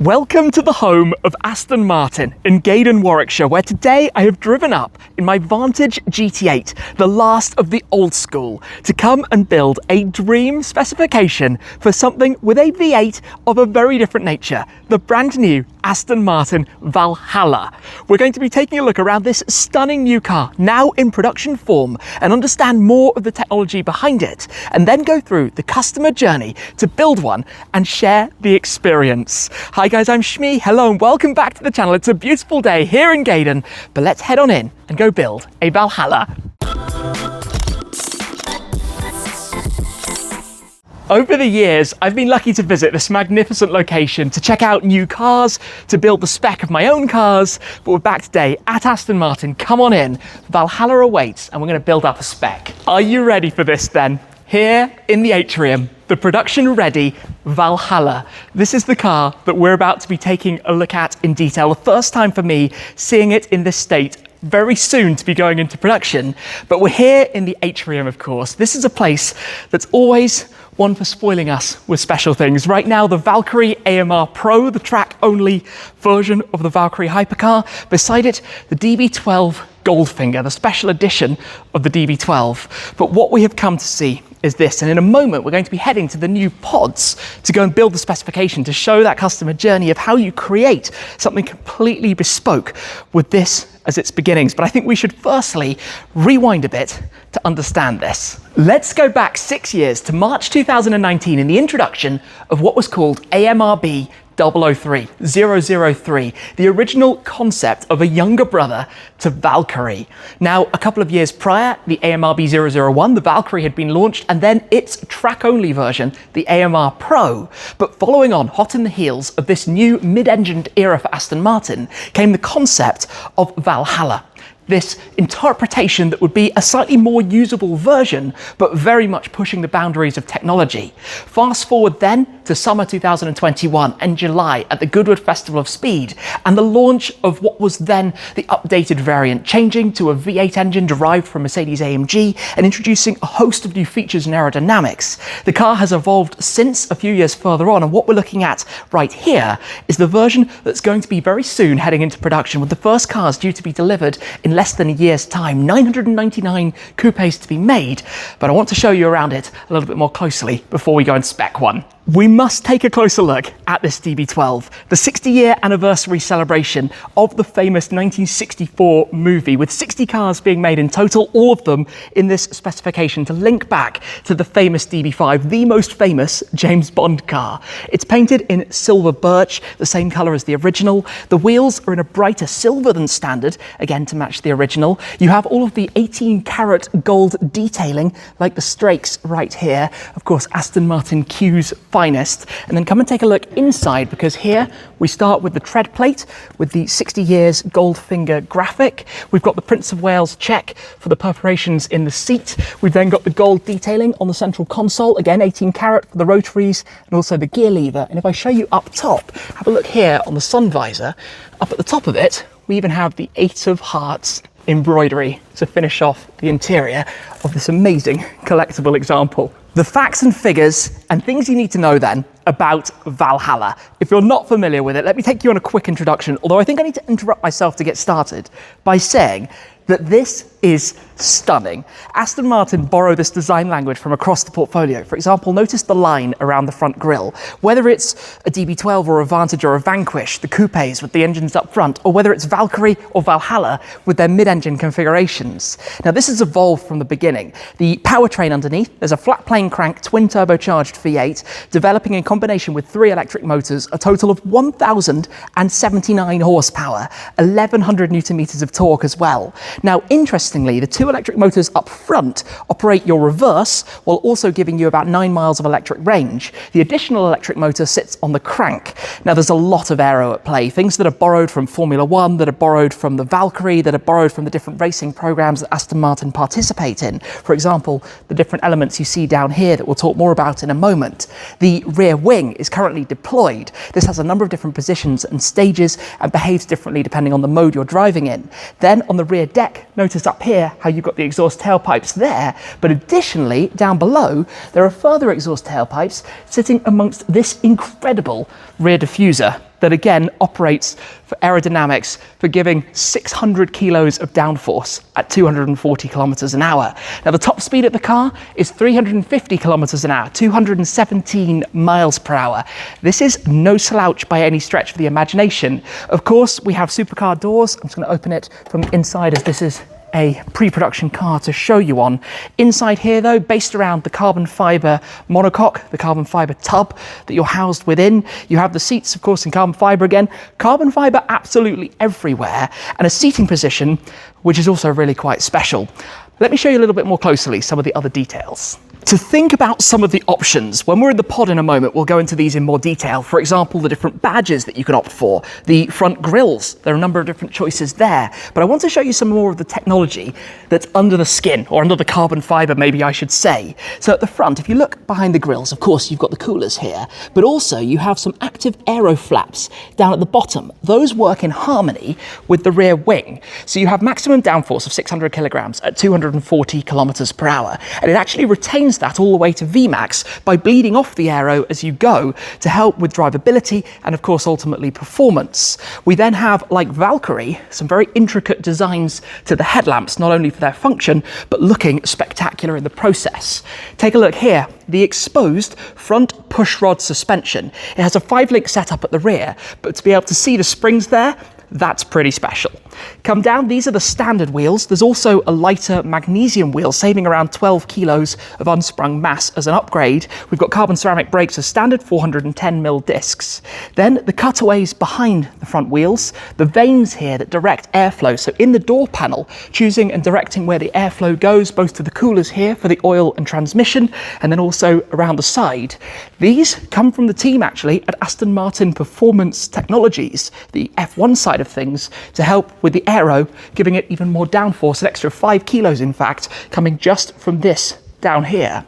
Welcome to the home of Aston Martin in Gaydon, Warwickshire, where today I have driven up in my Vantage GT8, the last of the old school, to come and build a dream specification for something with a V8 of a very different nature, the brand new Aston Martin Valhalla. We're going to be taking a look around this stunning new car, now in production form, and understand more of the technology behind it, and then go through the customer journey to build one and share the experience. Hi guys, I'm Shmee, hello and welcome back to the channel. It's a beautiful day here in Gaydon, but let's head on in and go build a Valhalla. Over the years, I've been lucky to visit this magnificent location to check out new cars, to build the spec of my own cars, but we're back today at Aston Martin. Come on in, Valhalla awaits, and we're going to build up a spec. Are you ready for this then? Here in the atrium, the production-ready Valhalla. This is the car that we're about to be taking a look at in detail. The first time for me seeing it in this state, very soon to be going into production. But we're here in the atrium, of course. This is a place that's always one for spoiling us with special things. Right now, the Valkyrie AMR Pro, the track-only version of the Valkyrie hypercar. Beside it, the DB12 Goldfinger, the special edition of the DB12. But what we have come to see is this, and in a moment we're going to be heading to the new pods to go and build the specification to show that customer journey of how you create something completely bespoke with this as its beginnings. But I think we should firstly rewind a bit to understand this. Let's go back 6 years to March 2019 in the introduction of what was called AMRB 003, the original concept of a younger brother to Valkyrie. Now, a couple of years prior, the AMRB 001, the Valkyrie had been launched, and then its track-only version, the AMR Pro. But following on, hot in the heels of this new mid-engined era for Aston Martin, came the concept of Valhalla. This interpretation that would be a slightly more usable version, but very much pushing the boundaries of technology. Fast forward then to summer 2021 and July at the Goodwood Festival of Speed, and the launch of what was then the updated variant, changing to a V8 engine derived from Mercedes-AMG and introducing a host of new features and aerodynamics. The car has evolved since a few years further on, and what we're looking at right here is the version that's going to be very soon heading into production, with the first cars due to be delivered in less than a year's time, 999 coupes to be made, but I want to show you around it a little bit more closely before we go and spec one. We must take a closer look at this DB12, the 60-year anniversary celebration of the famous 1964 movie, with 60 cars being made in total, all of them in this specification to link back to the famous DB5, the most famous James Bond car. It's painted in silver birch, the same colour as the original. The wheels are in a brighter silver than standard, again to match the original. You have all of the 18-karat gold detailing, like the strakes right here. Of course, Aston Martin Q's finest. And then come and take a look inside, because here we start with the tread plate with the 60 years Goldfinger graphic. We've got the Prince of Wales check for the perforations in the seat. We've then got the gold detailing on the central console, again 18 karat for the rotaries and also the gear lever. And if I show you up top, have a look here on the sun visor. Up at the top of it, we even have the 8 of Hearts embroidery to finish off the interior of this amazing collectible example. The facts and figures and things you need to know then about Valhalla. If you're not familiar with it, let me take you on a quick introduction, although I think I need to interrupt myself to get started by saying that this is stunning. Aston Martin borrow this design language from across the portfolio. For example, notice the line around the front grille. Whether it's a DB12 or a Vantage or a Vanquish, the coupes with the engines up front, or whether it's Valkyrie or Valhalla with their mid-engine configurations. Now, this has evolved from the beginning. The powertrain underneath, there's a flat plane crank twin turbocharged V8, developing in combination with 3 electric motors, a total of 1,079 horsepower, 1,100 newton meters of torque as well. Now, interestingly, the 2 electric motors up front operate your reverse while also giving you about 9 miles of electric range. The additional electric motor sits on the crank. Now, there's a lot of aero at play, things that are borrowed from Formula One, that are borrowed from the Valkyrie, that are borrowed from the different racing programs that Aston Martin participate in. For example, the different elements you see down here that we'll talk more about in a moment. The rear wing is currently deployed. This has a number of different positions and stages and behaves differently depending on the mode you're driving in. Then on the rear deck, notice up here how you've got the exhaust tailpipes there, but additionally down below there are further exhaust tailpipes sitting amongst this incredible rear diffuser. that again operates for aerodynamics, for giving 600 kilos of downforce at 240 kilometers an hour. Now the top speed of the car is 350 kilometers an hour, 217 miles per hour. This is no slouch by any stretch of the imagination. Of course, we have supercar doors. I'm just going to open it from the inside, as this is a pre-production car to show you on. Inside here though, based around the carbon fibre monocoque, the carbon fibre tub that you're housed within, you have the seats of course in carbon fibre again, carbon fibre absolutely everywhere, and a seating position which is also really quite special. Let me show you a little bit more closely some of the other details. To think about some of the options, when we're in the pod in a moment, we'll go into these in more detail. For example, the different badges that you can opt for, the front grills, there are a number of different choices there. But I want to show you some more of the technology that's under the skin, or under the carbon fibre, maybe I should say. So at the front, if you look behind the grills, of course, you've got the coolers here, but also you have some active aero flaps down at the bottom. Those work in harmony with the rear wing. So you have maximum downforce of 600 kilograms at 240 kilometers per hour, and it actually retains that all the way to VMAX by bleeding off the aero as you go to help with drivability and of course ultimately performance. We then have, like Valkyrie, some very intricate designs to the headlamps, not only for their function but looking spectacular in the process. Take a look here, the exposed front pushrod suspension. It has a 5-link setup at the rear, but to be able to see the springs there, that's pretty special. Come down, these are the standard wheels. There's also a lighter magnesium wheel, saving around 12 kilos of unsprung mass as an upgrade. We've got carbon ceramic brakes as standard 410mm discs. Then the cutaways behind the front wheels, the vanes here that direct airflow. So in the door panel, choosing and directing where the airflow goes, both to the coolers here for the oil and transmission, and then also around the side. These come from the team actually at Aston Martin Performance Technologies, the F1 side of things, to help with the aero, giving it even more downforce, an extra 5 kilos in fact, coming just from this down here.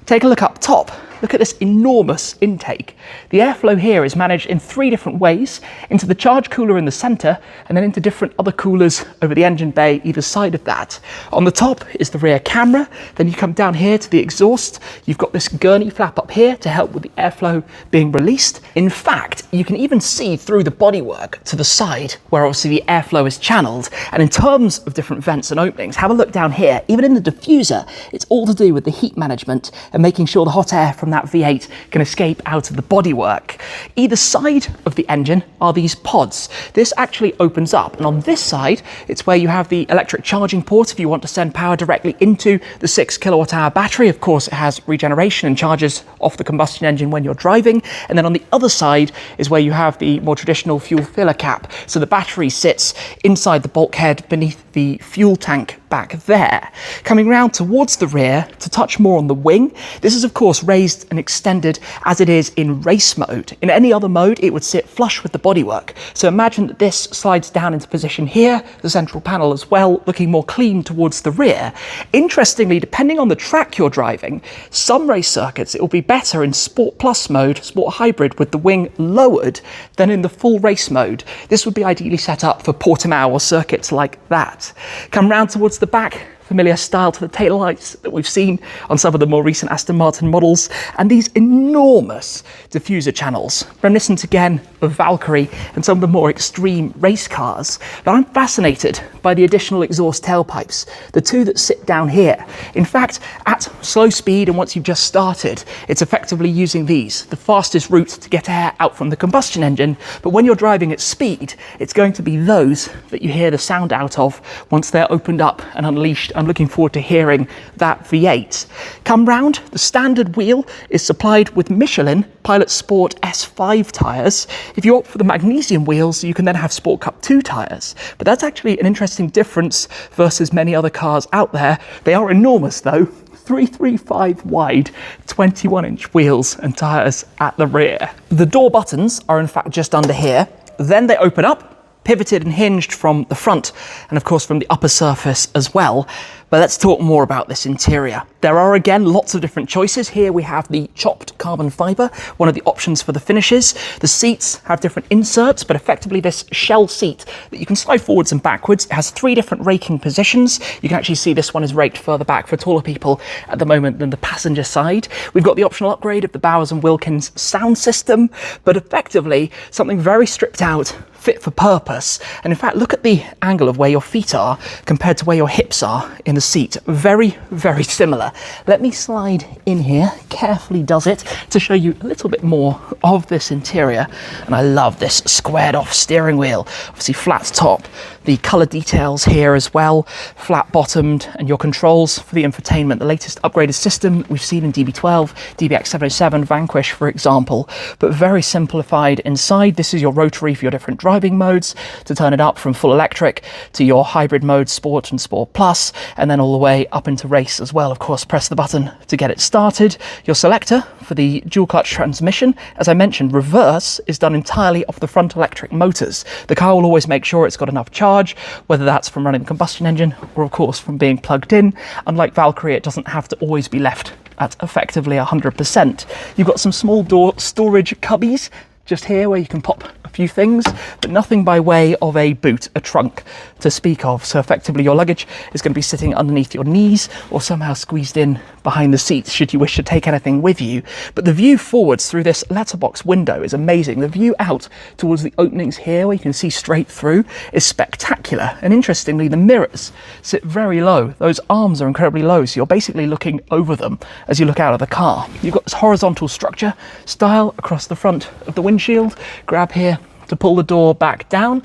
Take a look up top. Look at this enormous intake. The airflow here is managed in 3 different ways, into the charge cooler in the center, and then into different other coolers over the engine bay either side of that. On the top is the rear camera, then you come down here to the exhaust. You've got this gurney flap up here to help with the airflow being released. In fact, you can even see through the bodywork to the side where obviously the airflow is channeled. And in terms of different vents and openings, have a look down here. Even in the diffuser, it's all to do with the heat management and making sure the hot air from that V8 can escape out of the bodywork. Either side of the engine are these pods. This actually opens up, and on this side it's where you have the electric charging port if you want to send power directly into the 6 kilowatt hour battery. Of course, it has regeneration and charges off the combustion engine when you're driving. And then on the other side is where you have the more traditional fuel filler cap. So the battery sits inside the bulkhead beneath the fuel tank back there. Coming round towards the rear to touch more on the wing, this is of course raised and extended as it is in race mode. In any other mode it would sit flush with the bodywork. So imagine that this slides down into position here, the central panel as well, looking more clean towards the rear. Interestingly, depending on the track you're driving, some race circuits it will be better in Sport Plus mode, Sport Hybrid, with the wing lowered than in the full race mode. This would be ideally set up for Portimao or circuits like that. Come round towards the back, familiar style to the taillights that we've seen on some of the more recent Aston Martin models, and these enormous diffuser channels, reminiscent again of Valkyrie and some of the more extreme race cars. But I'm fascinated by the additional exhaust tailpipes, the 2 that sit down here. In fact, at slow speed and once you've just started, it's effectively using these, the fastest route to get air out from the combustion engine. But when you're driving at speed, it's going to be those that you hear the sound out of once they're opened up and unleashed. I'm looking forward to hearing that V8. Come round, the standard wheel is supplied with Michelin Pilot Sport S5 tyres. If you opt for the magnesium wheels, you can then have Sport Cup 2 tyres. But that's actually an interesting difference versus many other cars out there. They are enormous though. 335 wide, 21-inch wheels and tyres at the rear. The door buttons are in fact just under here. Then they open up, pivoted and hinged from the front and of course from the upper surface as well. But let's talk more about this interior. There are again lots of different choices. Here we have the chopped carbon fibre, one of the options for the finishes. The seats have different inserts, but effectively this shell seat that you can slide forwards and backwards. It has 3 different raking positions. You can actually see this one is raked further back for taller people at the moment than the passenger side. We've got the optional upgrade of the Bowers & Wilkins sound system, but effectively something very stripped out, fit for purpose. And in fact, look at the angle of where your feet are compared to where your hips are in the seat. Very, very similar. Let me slide in here, carefully does it, to show you a little bit more of this interior. And I love this squared off steering wheel, obviously flat top, the colour details here as well, flat bottomed, and your controls for the infotainment, the latest upgraded system we've seen in DB12, DBX707, Vanquish for example, but very simplified inside. This is your rotary for your different driving modes to turn it up from full electric to your hybrid mode, Sport and Sport Plus, and then all the way up into race as well. Of course, press the button to get it started. Your selector for the dual clutch transmission, as I mentioned, reverse is done entirely off the front electric motors. The car will always make sure it's got enough charge, whether that's from running the combustion engine or of course from being plugged in. Unlike Valkyrie, it doesn't have to always be left at effectively 100%. You've got some small door storage cubbies just here where you can pop a few things, but nothing by way of a boot, a trunk to speak of. So effectively your luggage is going to be sitting underneath your knees or somehow squeezed in behind the seats should you wish to take anything with you. But the view forwards through this letterbox window is amazing. The view out towards the openings here where you can see straight through is spectacular. And interestingly, the mirrors sit very low. Those arms are incredibly low, so you're basically looking over them as you look out of the car. You've got this horizontal structure style across the front of the windshield. Grab here to pull the door back down,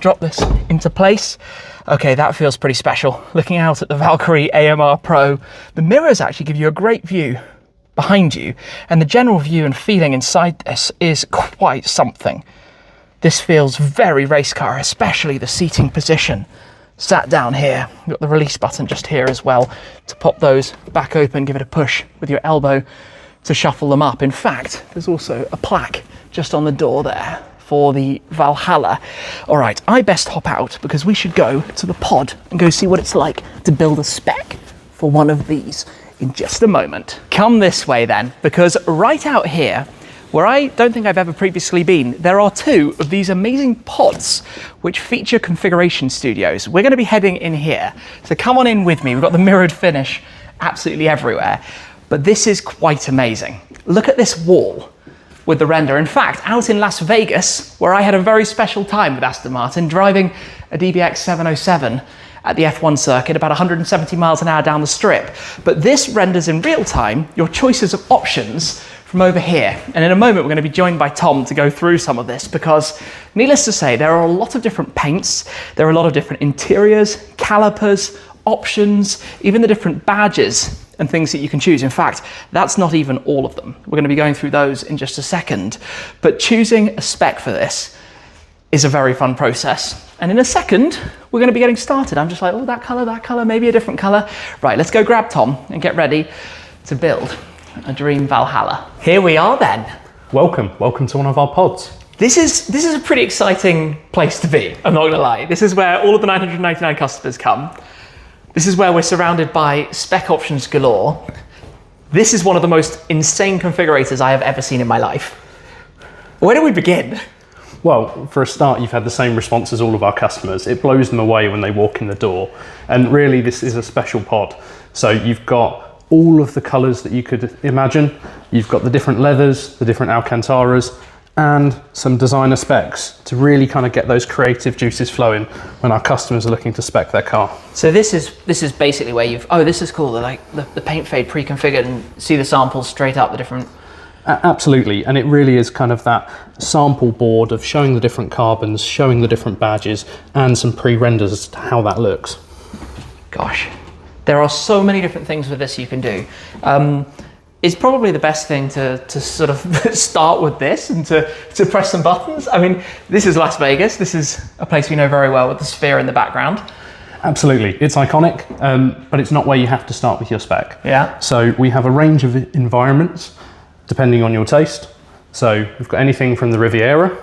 drop this into place. Okay, that feels pretty special. Looking out at the Valkyrie AMR Pro, the mirrors actually give you a great view behind you, and the general view and feeling inside this is quite something. This feels very race car, especially the seating position. Sat down here, you've got the release button just here as well to pop those back open, give it a push with your elbow to shuffle them up. In fact, there's also a plaque just on the door there for the Valhalla. All right, I best hop out because we should go to the pod and go see what it's like to build a spec for one of these in just a moment. Come this way then, because right out here, where I don't think I've ever previously been, there are 2 of these amazing pods which feature configuration studios. We're going to be heading in here, so come on in with me. We've got the mirrored finish absolutely everywhere, but this is quite amazing. Look at this wall with the render. In fact, out in Las Vegas, where I had a very special time with Aston Martin, driving a DBX707 at the F1 circuit, about 170 miles an hour down the strip. But this renders in real time your choices of options from over here. And in a moment, we're going to be joined by Tom to go through some of this because, needless to say, there are a lot of different paints, there are a lot of different interiors, calipers, options, even the different badges and things that you can choose. In fact, that's not even all of them. We're going to be going through those in just a second. But choosing a spec for this is a very fun process. And in a second, we're going to be getting started. I'm just like, oh, that color, maybe a different color. Right, let's go grab Tom and get ready to build a dream Valhalla. Here we are then. Welcome to one of our pods. This is a pretty exciting place to be, I'm not gonna lie. This is where all of the 999 customers come. This is where we're surrounded by spec options galore. This is one of the most insane configurators I have ever seen in my life. Where do we begin? Well, for a start, you've had the same response as all of our customers. It blows them away when they walk in the door. And really, this is a special pod. So you've got all of the colors that you could imagine. You've got the different leathers, the different Alcantaras, and some designer specs to really kind of get those creative juices flowing when our customers are looking to spec their car. So this is basically where you've, oh, this is cool. The paint fade pre-configured and see the samples straight up, the different. Absolutely, and it really is kind of that sample board of showing the different carbons, showing the different badges, and some pre-renders as to how that looks. Gosh, there are so many different things with this you can do. It's probably the best thing to sort of start with this and to press some buttons. I mean, this is Las Vegas. This is a place we know very well with the sphere in the background. Absolutely, it's iconic, but it's not where you have to start with your spec. Yeah. So we have a range of environments depending on your taste. So we've got anything from the Riviera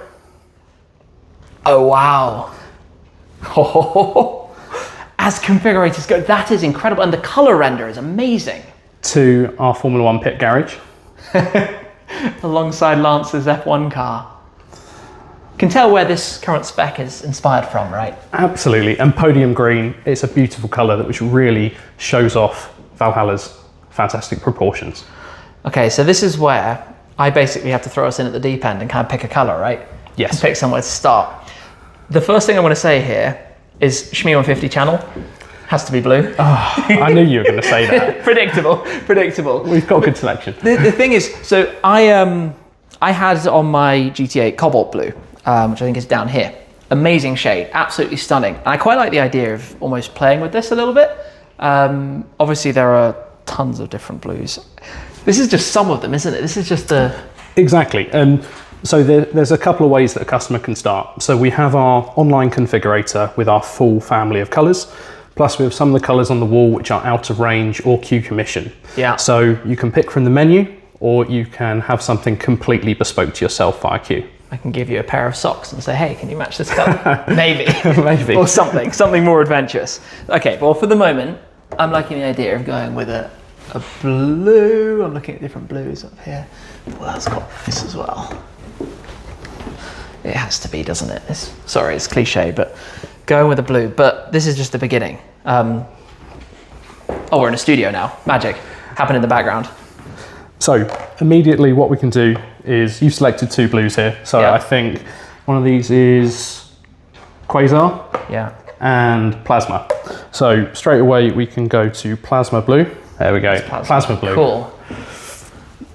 Oh, wow. As configurators go, that is incredible. And the color render is amazing. To our Formula One pit garage. Alongside Lance's F1 car. Can tell where this current spec is inspired from, right? Absolutely, and podium green, it's a beautiful colour which really shows off Valhalla's fantastic proportions. Okay, so this is where I basically have to throw us in at the deep end and kind of pick a colour, right? Yes. And pick somewhere to start. The first thing I want to say here is Shmee 150 channel. Has to be blue. Oh, I knew you were going to say that. Predictable. We've got a good selection. The thing is, so I had on my GT8 Cobalt Blue, which I think is down here. Amazing shade, absolutely stunning. And I quite like the idea of almost playing with this a little bit. Obviously there are tons of different blues. This is just some of them, isn't it? This is just the... Exactly, and so there's a couple of ways that a customer can start. So we have our online configurator with our full family of colours, plus we have some of the colours on the wall which are out of range or Q commission. Yeah. So you can pick from the menu, or you can have something completely bespoke to yourself via Q. I can give you a pair of socks and say, hey, can you match this colour? Maybe. Maybe. Or something more adventurous. Okay, well for the moment, I'm liking the idea of going with a blue. I'm looking at different blues up here. Well, that's got this as well. It has to be, doesn't it? Sorry, it's cliche, but going with a blue. But this is just the beginning. Oh, we're in a studio now. Magic. Happen in the background. So immediately what we can do is, you've selected two blues here. So Yeah. I think one of these is Quasar Yeah. and Plasma. So straight away we can go to Plasma Blue. There we go, Plasma Blue. Cool.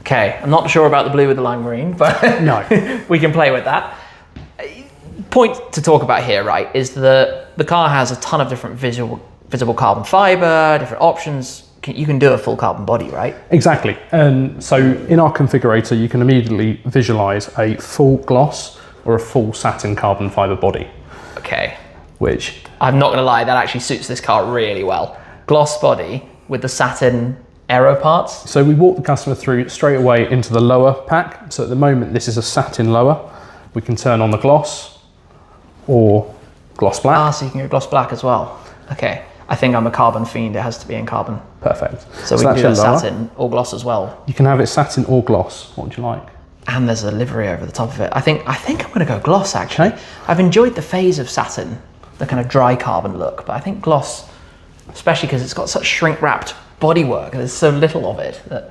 Okay, I'm not sure about the blue with the lime green, but No. we can play with that. Point to talk about here, right, is that the car has a ton of different visible carbon fiber, different options. You can do a full carbon body, right? Exactly, and so in our configurator you can immediately visualize a full gloss or a full satin carbon fiber body, Okay. which I'm not gonna lie, that actually suits this car really well. Gloss body with the satin aero parts. so we walk the customer through straight away into the lower pack. So at the moment this is a satin lower. We can turn on the gloss or gloss black. Ah, so you can go gloss black as well. Okay. I think I'm a carbon fiend, it has to be in carbon. Perfect. So we can do that's that your lower. satin or gloss as well. You can have it satin or gloss. What would you like? And there's a livery over the top of it. I think I'm gonna go gloss actually. Okay. I've enjoyed the phase of satin, the kind of dry carbon look, but I think gloss, especially because it's got such shrink wrapped bodywork, there's so little of it that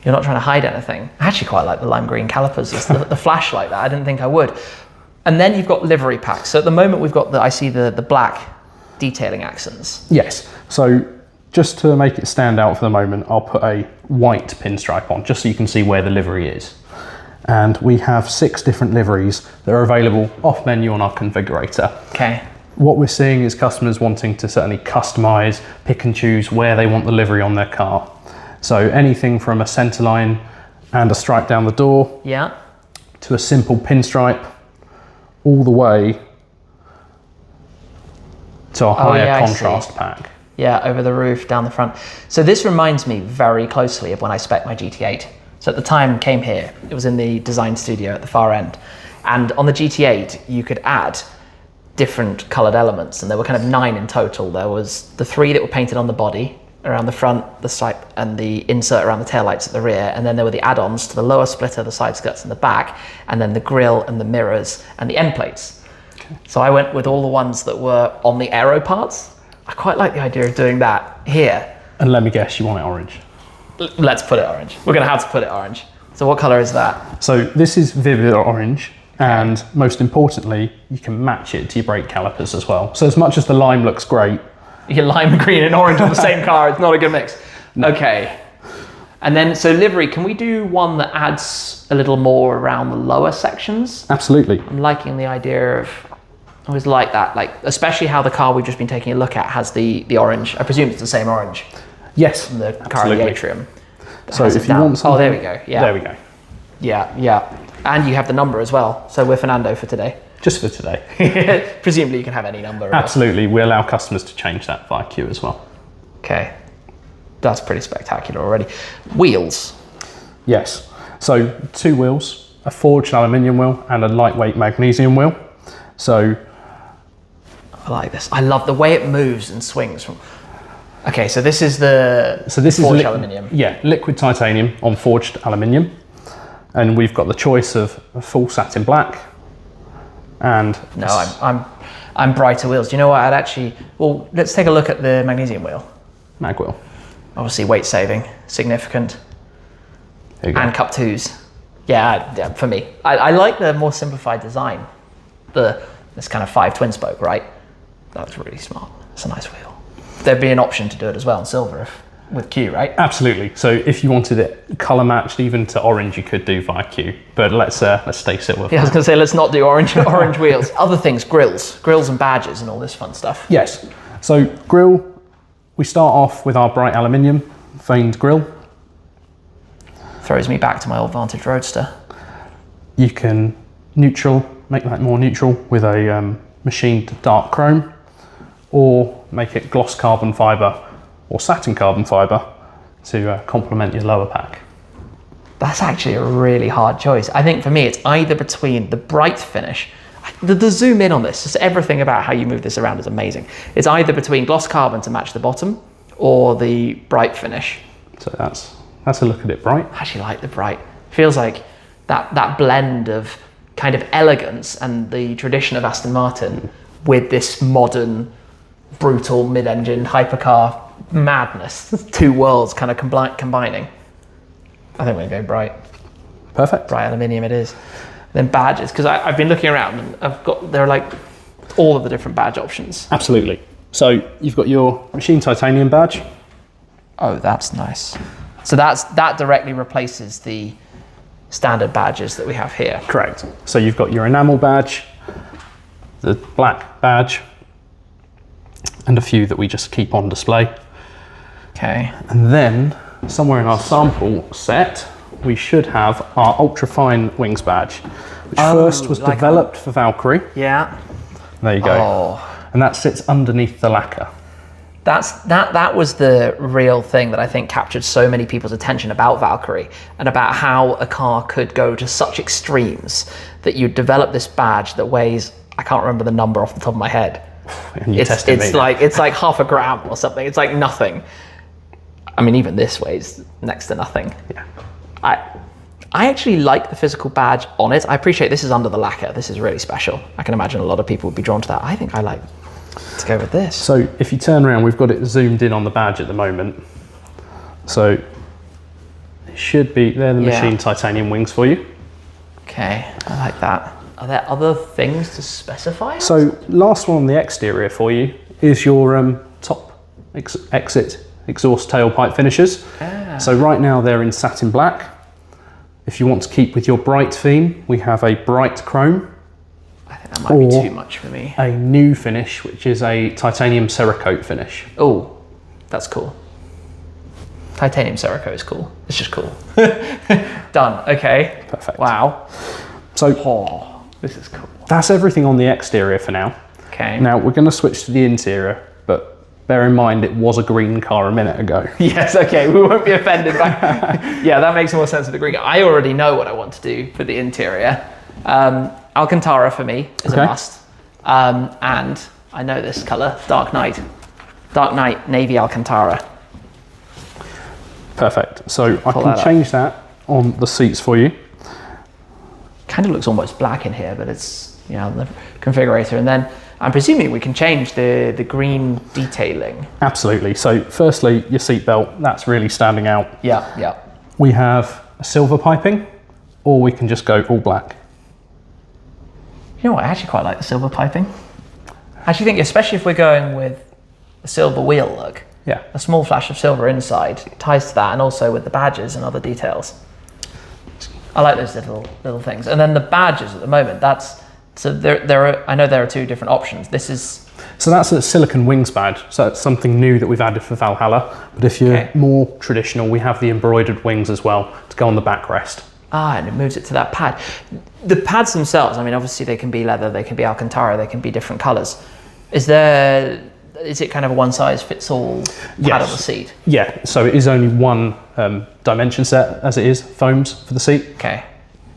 you're not trying to hide anything. I actually quite like the lime green calipers, the flash like that. I didn't think I would. And then you've got livery packs. So at the moment we've got I see the black detailing accents. Yes. So just to make it stand out for the moment, I'll put a white pinstripe on, just so you can see where the livery is. And we have 6 different liveries that are available off menu on our configurator. Okay. What we're seeing is customers wanting to certainly customize, pick and choose where they want the livery on their car. So anything from a centerline and a stripe down the door, Yeah. to a simple pinstripe, all the way to a higher yeah, I contrast pack. Yeah, over the roof, down the front. So this reminds me very closely of when I spec'd my GT8. So at the time came here, it was in the design studio at the far end. And on the GT8, you could add different colored elements, and there were kind of 9 in total. There was the 3 that were painted on the body, around the front, the stripe, and the insert around the taillights at the rear. And then there were the add-ons to the lower splitter, the side skirts and the back, and then the grille and the mirrors and the end plates. So I went with all the ones that were on the aero parts. I quite like the idea of doing that here. And let me guess, you want it orange. Let's put it orange. We're gonna have to put it orange. So what color is that? So this is vivid orange, and most importantly, you can match it to your brake calipers as well. So as much as the lime looks great, You get lime green and orange on the same car. It's not a good mix. Okay. And then, so livery, can we do one that adds a little more around the lower sections? absolutely. I'm liking the idea of, I always like that, like especially how the car we've just been taking a look at has the orange. I presume it's the same orange Yes, from the car in the absolutely. atrium. that So has if it you down. want something, Oh, there we go. Yeah. there we go. Yeah. And you have the number as well. So we're Fernando for today. Just for today. Presumably you can have any number. Absolutely, we allow customers to change that via Q as well. Okay. That's pretty spectacular already. Wheels. Yes, so 2 wheels, a forged aluminium wheel and a lightweight magnesium wheel. So I like this. I love the way it moves and swings from. Okay, so this is the forged aluminium. Yeah, liquid titanium on forged aluminium. And we've got the choice of a full satin black and... No, I'm brighter wheels. Do you know what? I'd actually... Well, let's take a look at the magnesium wheel. mag wheel. Obviously weight saving, significant. There you go. And cup twos. Yeah, for me. I like the more simplified design. This kind of 5 twin spoke, right? That's really smart. It's a nice wheel. There'd be an option to do it as well in silver with Q, right? Absolutely. So if you wanted it colour matched even to orange, you could do via Q. But let's stay silver. Yeah, I was going to say let's not do orange wheels. Other things, grills and badges and all this fun stuff. Yes. So grille, we start off with our bright aluminium veined grille. Throws me back to my old Vantage Roadster. You can make that more neutral with a machined dark chrome, or make it gloss carbon fibre or satin carbon fibre to complement your lower pack. That's actually a really hard choice. I think for me, it's either between the bright finish, the zoom in on this, just everything about how you move this around is amazing. It's either between gloss carbon to match the bottom or the bright finish. So that's a look at it bright. I actually like the bright. Feels like that blend of kind of elegance and the tradition of Aston Martin with this modern, brutal mid-engine hypercar madness. 2 worlds kind of combining. I think we're going to go bright. Perfect. Bright aluminium it is. Then badges, because I've been looking around and there are like all of the different badge options. Absolutely. So you've got your machined titanium badge. Oh, that's nice. So that directly replaces the standard badges that we have here. Correct. So you've got your enamel badge, the black badge, and a few that we just keep on display. Okay. And then somewhere in our sample set, we should have our ultra-fine wings badge, which first was like developed for Valkyrie. Yeah. There you go. Oh. And that sits underneath the lacquer. That was the real thing that I think captured so many people's attention about Valkyrie, and about how a car could go to such extremes that you develop this badge that weighs, I can't remember the number off the top of my head. And you tested me. It's like half a gram or something. It's like nothing. I mean, even this weighs next to nothing. Yeah. I actually like the physical badge on it. I appreciate this is under the lacquer. This is really special. I can imagine a lot of people would be drawn to that. I think I like to go with this. So if you turn around, we've got it zoomed in on the badge at the moment. So it should be, they're the machined titanium wings for you. Okay, I like that. Are there other things to specify? So last one on the exterior for you is your top exit exhaust tailpipe finishes. So right now they're in satin black. If you want to keep with your bright theme, we have a bright chrome. I think that might be too much for me. A new finish, which is a titanium Cerakote finish. Oh, that's cool. Titanium Cerakote is cool. It's just cool. Done. Okay. Perfect. Wow. So this is cool. that's everything on the exterior for now. Okay. Now we're going to switch to the interior, but bear in mind it was a green car a minute ago. Yes, okay, we won't be offended by... Yeah, that makes more sense with the green. I already know what I want to do for the interior. Alcantara for me is a must. And I know this colour, Dark Knight. Dark Knight Navy Alcantara. Perfect. So I can change that on the seats for you. Kind of looks almost black in here, but it's, you know, the configurator. And then I'm presuming we can change the green detailing. Absolutely. So firstly, your seat belt, that's really standing out. Yeah, yeah. We have a silver piping, or we can just go all black. You know what, I actually quite like the silver piping. I actually think, especially if we're going with a silver wheel look, Yeah. a small flash of silver inside ties to that, and also with the badges and other details. I like those little things. And then the badges at the moment, I know there are 2 different options. So that's a silicon wings badge. So that's something new that we've added for Valhalla. But if you're more traditional, we have the embroidered wings as well to go on the backrest. And it moves it to that pad. The pads themselves, I mean, obviously they can be leather, they can be Alcantara, they can be different colours. Is it kind of a one-size-fits-all pad on the seat? Yeah, so it is only one dimension set as it is, foams for the seat. Okay.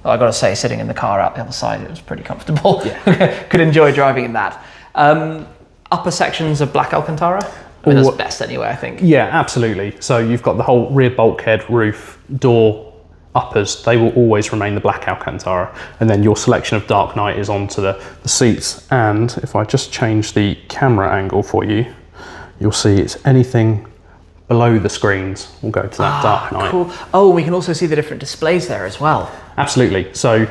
I got to say, sitting in the car out the other side, it was pretty comfortable. Yeah. Could enjoy driving in that. Upper sections of black Alcantara. I mean, that's best anyway, I think. Yeah, absolutely. So you've got the whole rear bulkhead, roof, door, uppers. They will always remain the black Alcantara. And then your selection of Dark Knight is onto the seats. And if I just change the camera angle for you, you'll see it's anything below the screens will go to that Dark Knight. Cool. Oh, we can also see the different displays there as well. Absolutely. So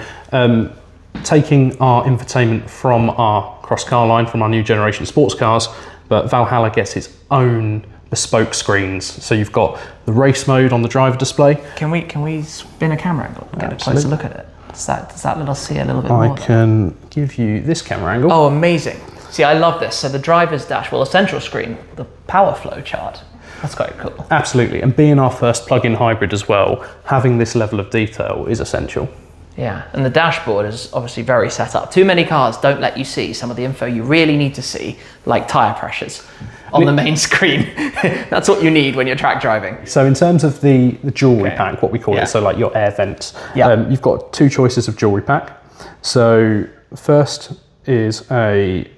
taking our infotainment from our cross car line, from our new generation sports cars, but Valhalla gets its own bespoke screens. So you've got the race mode on the driver display. Can we spin a camera angle and get a closer look at it? Does that let us see a little bit more? I can give you this camera angle. Oh, amazing. See, I love this. So the driver's dash, well, the central screen, the power flow chart. That's quite cool. Absolutely. And being our first plug-in hybrid as well, having this level of detail is essential. Yeah, and the dashboard is obviously very set up. Too many cars don't let you see some of the info you really need to see, like tyre pressures on the main screen. That's what you need when you're track driving. So in terms of the jewellery pack, what we call it, so like your air vents, you've got two choices of jewellery pack. So first is a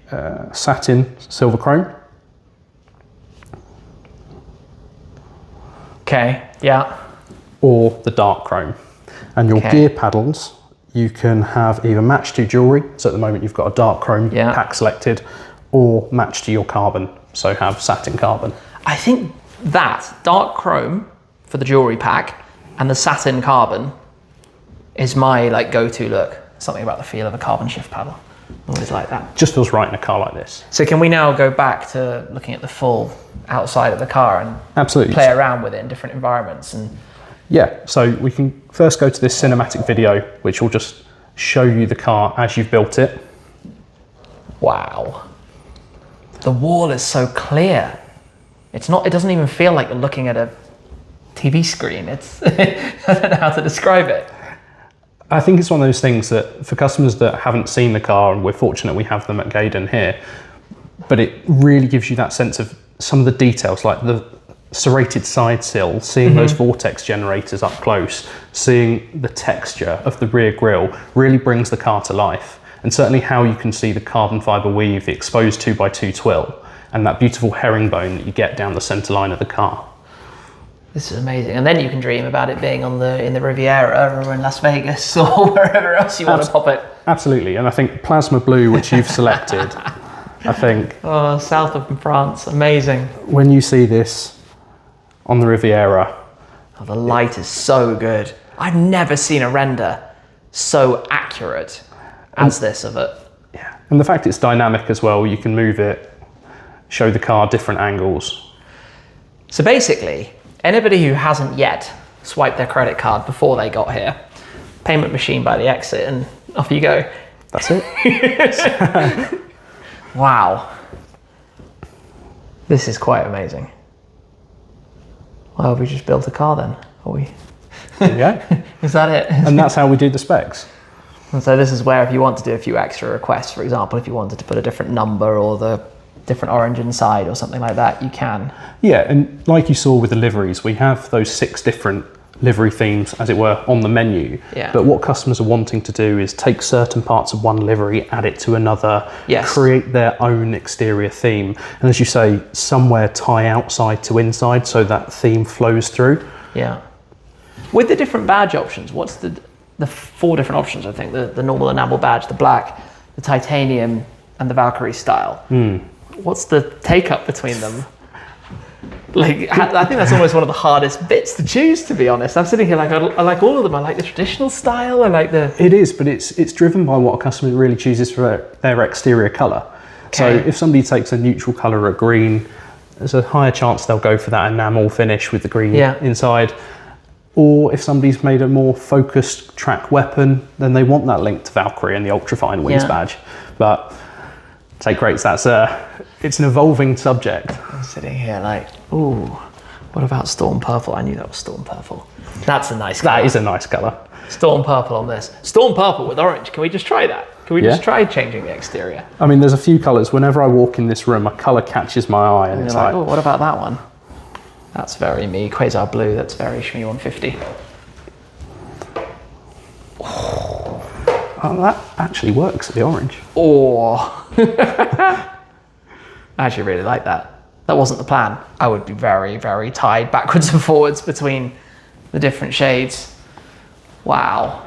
satin silver chrome. Okay, yeah. Or the dark chrome. And your gear paddles, you can have either match to jewellery, so at the moment you've got a dark chrome pack selected, or match to your carbon, so have satin carbon. I think that dark chrome for the jewellery pack and the satin carbon is my like go-to look. Something about the feel of a carbon shift paddle. Always like that. Just feels right in a car like this. So can we now go back to looking at the full outside of the car and play around with it in different environments? And yeah, so we can first go to this cinematic video, which will just show you the car as you've built it. Wow. The wall is so clear. It doesn't even feel like you're looking at a TV screen. It's, I don't know how to describe it. I think it's one of those things that for customers that haven't seen the car, and we're fortunate we have them at Gaydon here, but it really gives you that sense of some of the details, like the serrated side sill, seeing those vortex generators up close, seeing the texture of the rear grille really brings the car to life. And certainly how you can see the carbon fibre weave, the exposed 2x2 twill, and that beautiful herringbone that you get down the centre line of the car. This is amazing. And then you can dream about it being in the Riviera or in Las Vegas or wherever else you want to pop it. Absolutely. And I think plasma blue, which you've selected, I think... Oh, south of France, amazing. When you see this on the Riviera... Oh, the light is so good. I've never seen a render so accurate as this of it. Yeah. And the fact it's dynamic as well, you can move it, show the car different angles. So basically, anybody who hasn't yet swiped their credit card before they got here, payment machine by the exit and off you go. That's it. Wow. This is quite amazing. Well, we just built a car then, are we? There you go. Is that it? And that's how we do the specs. And so this is where if you want to do a few extra requests, for example, if you wanted to put a different number or the different orange inside or something like that, you can. Yeah, and like you saw with the liveries, we have those 6 different livery themes, as it were, on the menu. Yeah. But what customers are wanting to do is take certain parts of one livery, add it to another, create their own exterior theme. And as you say, somewhere tie outside to inside so that theme flows through. Yeah. With the different badge options, what's the 4 different options, I think? The normal enamel badge, the black, the titanium, and the Valkyrie style. What's the take-up between them? Like, I think that's almost one of the hardest bits to choose, to be honest. I'm sitting here like, I like all of them. I like the traditional style, I like the... It is, but it's driven by what a customer really chooses for their exterior colour. Okay. So if somebody takes a neutral colour or a green, there's a higher chance they'll go for that enamel finish with the green inside. Or if somebody's made a more focused track weapon, then they want that link to Valkyrie and the ultrafine wings badge. But take rates, it's an evolving subject. I'm sitting here like, ooh, what about Storm Purple? I knew that was Storm Purple. That's a nice colour. That is a nice colour. Storm Purple on this. Storm Purple with orange. Can we just try that? Can we just try changing the exterior? I mean, there's a few colours. Whenever I walk in this room, a colour catches my eye and it's like, oh, what about that one? That's very me. Quasar Blue, that's very Shmi 150. Oh. Oh, that actually works, the orange. Or I actually really like that. That wasn't the plan. I would be very, very tied backwards and forwards between the different shades. Wow.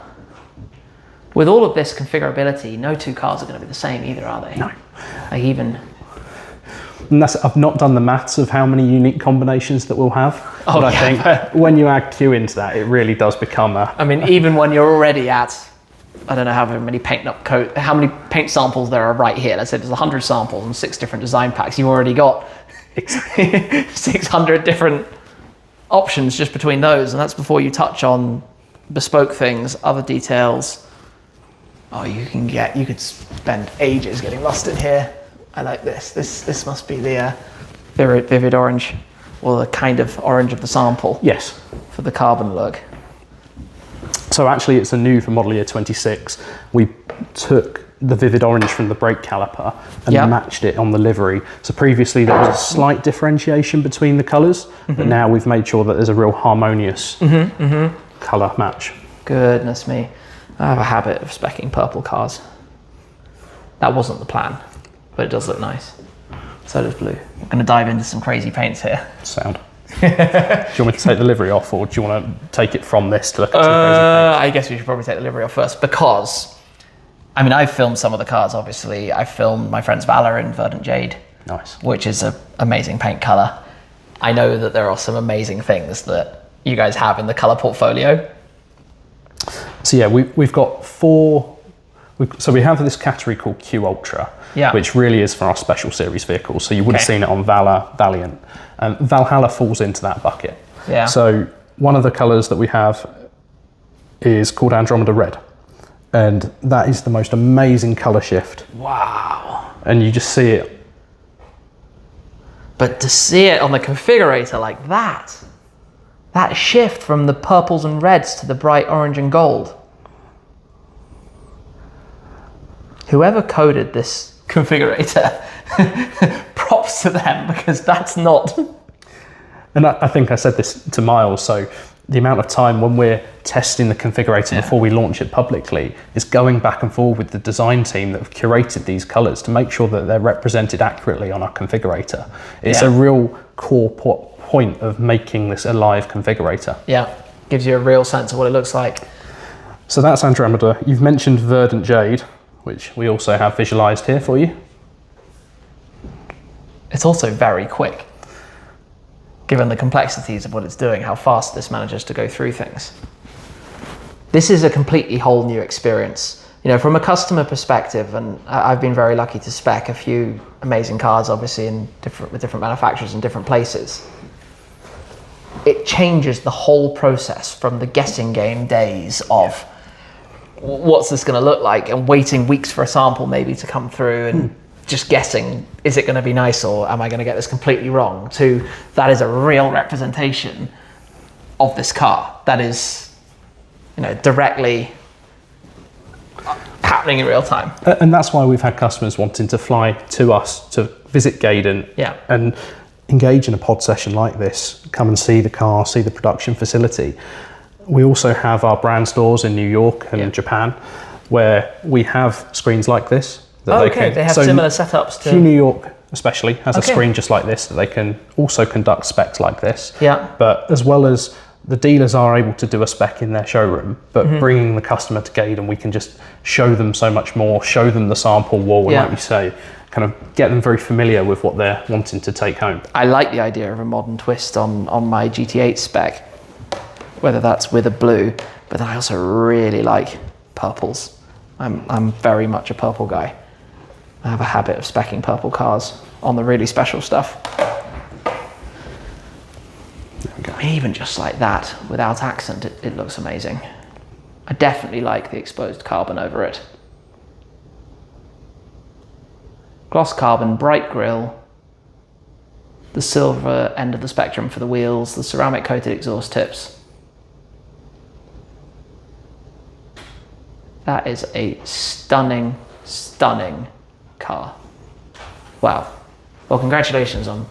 With all of this configurability, no two cars are going to be the same either, are they? No. Like even... And I've not done the maths of how many unique combinations that we'll have. Oh, but yeah, I think when you add Q into that, it really does become a... I mean, even when you're already at, I don't know how many how many paint samples there are right here. Let's say there's 100 samples and 6 different design packs. You've already got 600 different options just between those. And that's before you touch on bespoke things, other details. Oh, you could spend ages getting lost in here. I like this. This must be the vivid orange, or the kind of orange of the sample. Yes. For the carbon look. So actually it's a new for model year 26. We took the vivid orange from the brake caliper and matched it on the livery. So previously there was a slight differentiation between the colours, but now we've made sure that there's a real harmonious colour match. Goodness me. I have a habit of speccing purple cars. That wasn't the plan, but it does look nice. So does blue. I'm going to dive into some crazy paints here. Sound. Do you want me to take the livery off, or do you want to take it from this to look at some crazy paints? I guess we should probably take the livery off first, because, I mean, I've filmed some of the cars, obviously. I filmed my friend's Valor in Verdant Jade. Nice. Which is an amazing paint colour. I know that there are some amazing things that you guys have in the colour portfolio. So yeah, we've got 4. So we have this category called Q Ultra, which really is for our special series vehicles. So you would have seen it on Valor, Valiant. Valhalla falls into that bucket. Yeah. So one of the colours that we have is called Andromeda Red. And that is the most amazing colour shift. Wow. And you just see it. But to see it on the configurator like that shift from the purples and reds to the bright orange and gold. Whoever coded this configurator, props to them, because that's not... And I think I said this to Miles, so the amount of time when we're testing the configurator before we launch it publicly is going back and forth with the design team that have curated these colours to make sure that they're represented accurately on our configurator. It's a real core point of making this a live configurator. Yeah, gives you a real sense of what it looks like. So that's Andromeda. You've mentioned Verdant Jade, which we also have visualised here for you. It's also very quick, given the complexities of what it's doing, how fast this manages to go through things. This is a completely whole new experience. You know, from a customer perspective, and I've been very lucky to spec a few amazing cars, obviously, with different manufacturers in different places. It changes the whole process from the guessing game days of what's this going to look like, and waiting weeks for a sample maybe to come through and just guessing, is it going to be nice, or am I going to get this completely wrong, to that is a real representation of this car that is, you know, directly happening in real time. And that's why we've had customers wanting to fly to us to visit Gaydon and engage in a pod session like this, come and see the car, see the production facility. We also have our brand stores in New York and Japan, where we have screens like this. They have similar setups to... Q New York especially has a screen just like this that they can also conduct specs like this. Yeah. But as well as the dealers are able to do a spec in their showroom, but bringing the customer to Gaydon, we can just show them so much more, show them the sample wall, and like you say, kind of get them very familiar with what they're wanting to take home. I like the idea of a modern twist on my GT8 spec, whether that's with a blue, but then I also really like purples. I'm very much a purple guy. I have a habit of speccing purple cars on the really special stuff. I mean, even just like that, without accent, it looks amazing. I definitely like the exposed carbon over it. Gloss carbon, bright grille, the silver end of the spectrum for the wheels, the ceramic coated exhaust tips. That is a stunning, stunning car. Wow. Well, congratulations on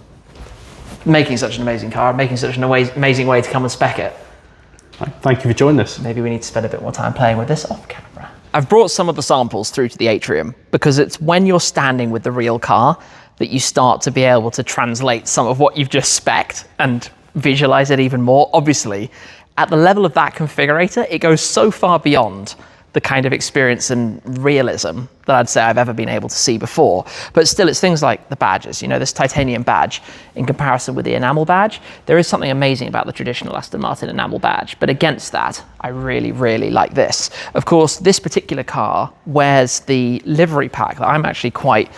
making such an amazing car, making such an amazing way to come and spec it. Thank you for joining us. Maybe we need to spend a bit more time playing with this off camera. I've brought some of the samples through to the atrium because it's when you're standing with the real car that you start to be able to translate some of what you've just spec'd and visualize it even more. Obviously, at the level of that configurator, it goes so far beyond the kind of experience and realism that I'd say I've ever been able to see before. But still, it's things like the badges. You know, this titanium badge in comparison with the enamel badge, there is something amazing about the traditional Aston Martin enamel badge. But against that, I really, really like this. Of course, this particular car wears the livery pack that I'm actually quite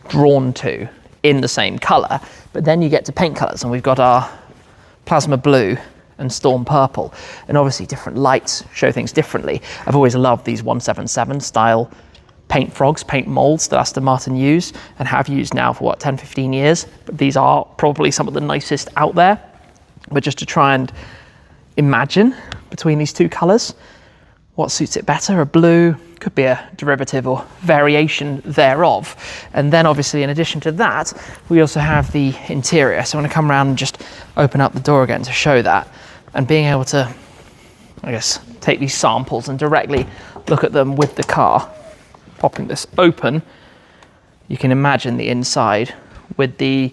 drawn to in the same color. But then you get to paint colors, and we've got our plasma blue and storm purple, and obviously different lights show things differently. I've always loved these 177 style paint frogs, paint molds that Aston Martin use and have used now for what, 10, 15 years. But these are probably some of the nicest out there. But just to try and imagine between these two colors, what suits it better? A blue, could be a derivative or variation thereof. And then obviously in addition to that, we also have the interior. So I'm gonna come around and just open up the door again to show that. And being able to, I guess, take these samples and directly look at them with the car. Popping this open, you can imagine the inside with the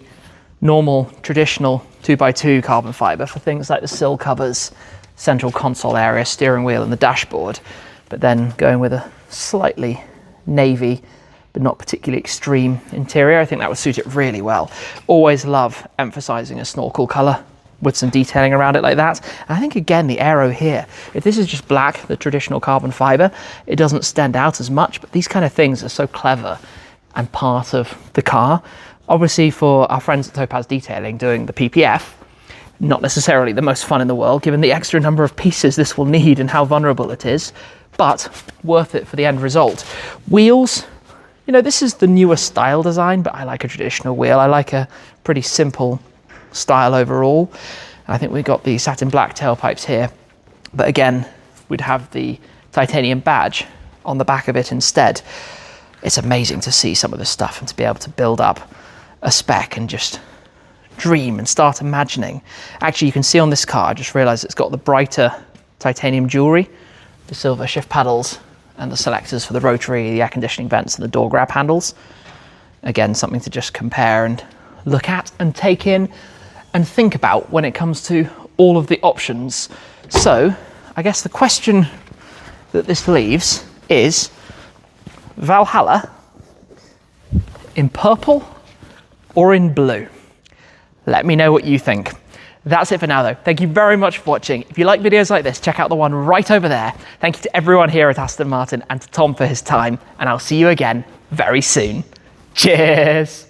normal traditional 2x2 carbon fiber for things like the sill covers, central console area, steering wheel and the dashboard, but then going with a slightly navy but not particularly extreme interior. I think that would suit it really well. Always love emphasizing a snorkel color with some detailing around it like that. And I think again, the aero here, if this is just black, the traditional carbon fiber, it doesn't stand out as much, but these kind of things are so clever and part of the car. Obviously for our friends at Topaz Detailing doing the PPF, not necessarily the most fun in the world, given the extra number of pieces this will need and how vulnerable it is, but worth it for the end result. Wheels, you know, this is the newer style design, but I like a traditional wheel. I like a pretty simple style overall. I think we've got the satin black tailpipes here, but again, we'd have the titanium badge on the back of it instead. It's amazing to see some of this stuff and to be able to build up a spec and just dream and start imagining. Actually, you can see on this car, I just realized it's got the brighter titanium jewelry, the silver shift paddles and the selectors for the rotary, the air conditioning vents and the door grab handles. Again, something to just compare and look at and take in and think about when it comes to all of the options. So I guess the question that this leaves is Valhalla in purple or in blue? Let me know what you think. That's it for now though. Thank you very much for watching. If you like videos like this, check out the one right over there. Thank you to everyone here at Aston Martin and to Tom for his time, and I'll see you again very soon. Cheers.